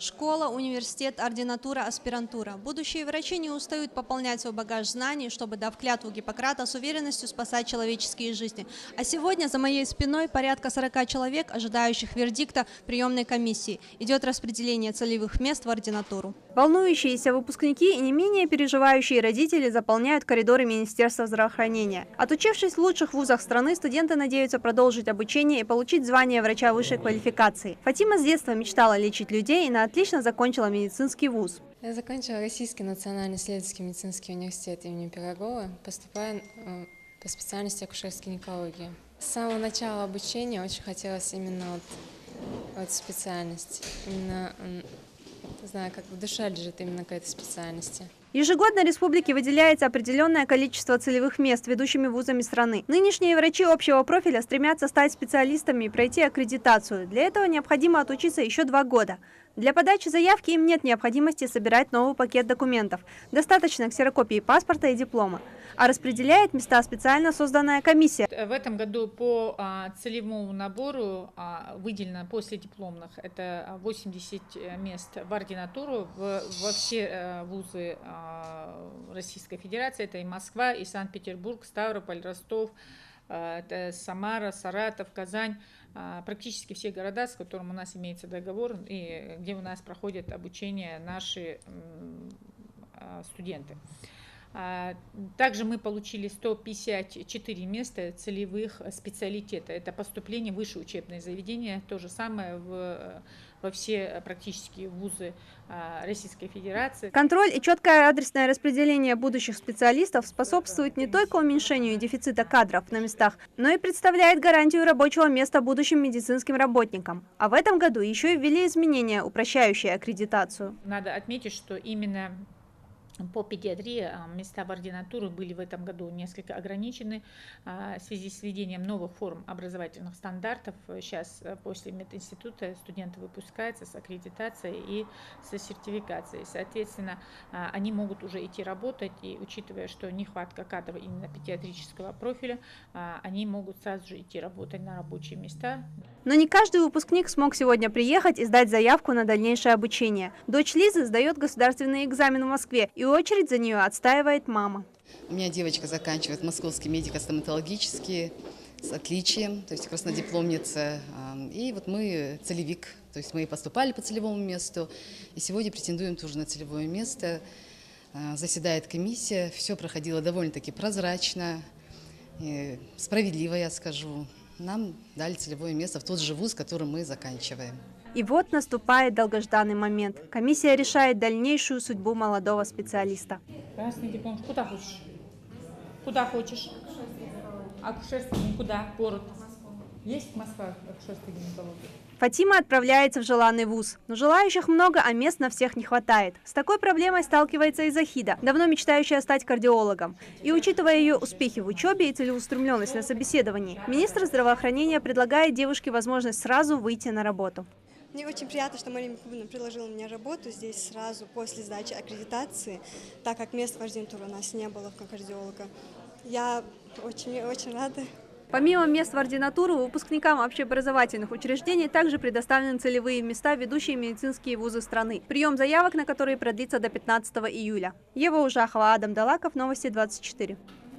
Школа, университет, ординатура, аспирантура. Будущие врачи не устают пополнять свой багаж знаний, чтобы, дав клятву Гиппократа, с уверенностью спасать человеческие жизни. А сегодня за моей спиной порядка 40 человек, ожидающих вердикта приемной комиссии. Идет распределение целевых мест в ординатуру. Волнующиеся выпускники и не менее переживающие родители заполняют коридоры Министерства здравоохранения. Отучившись в лучших вузах страны, студенты надеются продолжить обучение и получить звание врача высшей квалификации. Фатима с детства мечтала лечить людей и отлично закончила медицинский вуз. Я закончила Российский национальный исследовательский медицинский университет имени Пирогова, поступая по специальности акушерской гинекологии. С самого начала обучения очень хотелось именно эту специальность. Именно, не знаю, как в душе лежит именно к этой специальности. Ежегодно республике выделяется определенное количество целевых мест ведущими вузами страны. Нынешние врачи общего профиля стремятся стать специалистами и пройти аккредитацию. Для этого необходимо отучиться еще 2 года. Для подачи заявки им нет необходимости собирать новый пакет документов. Достаточно ксерокопии паспорта и диплома. А распределяет места специально созданная комиссия. В этом году по целевому набору выделено после дипломных это 80 мест в ординатуру во все вузы Российской Федерации. Это и Москва, и Санкт-Петербург, Ставрополь, Ростов, Самара, Саратов, Казань. Практически все города, с которыми у нас имеется договор и где у нас проходят обучение наши студенты. Также мы получили 154 места целевых специалитета. Это поступление в высшее учебное заведение. То же самое во все практически вузы Российской Федерации. Контроль и четкое адресное распределение будущих специалистов способствует не только уменьшению дефицита кадров на местах, но и представляет гарантию рабочего места будущим медицинским работникам. А в этом году еще и ввели изменения, упрощающие аккредитацию. Надо отметить, что именно по педиатрии места в ординатуру были в этом году несколько ограничены в связи с введением новых форм образовательных стандартов. Сейчас после мединститута студенты выпускаются с аккредитацией и со сертификацией. Соответственно, они могут уже идти работать, и учитывая, что нехватка кадров именно педиатрического профиля, они могут сразу же идти работать на рабочие места. Но не каждый выпускник смог сегодня приехать и сдать заявку на дальнейшее обучение. Дочь Лизы сдает государственный экзамен в Москве, и очередь за нее отстаивает мама. У меня девочка заканчивает Московский медико-стоматологический с отличием, то есть краснодипломница. И вот мы целевик, то есть мы поступали по целевому месту, и сегодня претендуем тоже на целевое место. Заседает комиссия, все проходило довольно-таки прозрачно, справедливо, я скажу. Нам дали целевое место в тот же вуз, который мы заканчиваем. И вот наступает долгожданный момент. Комиссия решает дальнейшую судьбу молодого специалиста. Красный диплом. Куда хочешь? Куда хочешь? Акушерский никуда. Город. Есть Москва акушерской гинекологии? Фатима отправляется в желанный вуз. Но желающих много, а мест на всех не хватает. С такой проблемой сталкивается и Захида, давно мечтающая стать кардиологом. И учитывая ее успехи в учебе и целеустремленность на собеседовании, министр здравоохранения предлагает девушке возможность сразу выйти на работу. Мне очень приятно, что Мария Михайловна предложила мне работу здесь сразу после сдачи аккредитации, так как мест в ординатуре у нас не было как кардиолога. Я очень рада. Помимо мест в ординатуру, выпускникам общеобразовательных учреждений также предоставлены целевые места в ведущие медицинские вузы страны, прием заявок на которые продлится до 15 июля. Ева Ужахова, Адам Далаков, Новости 24.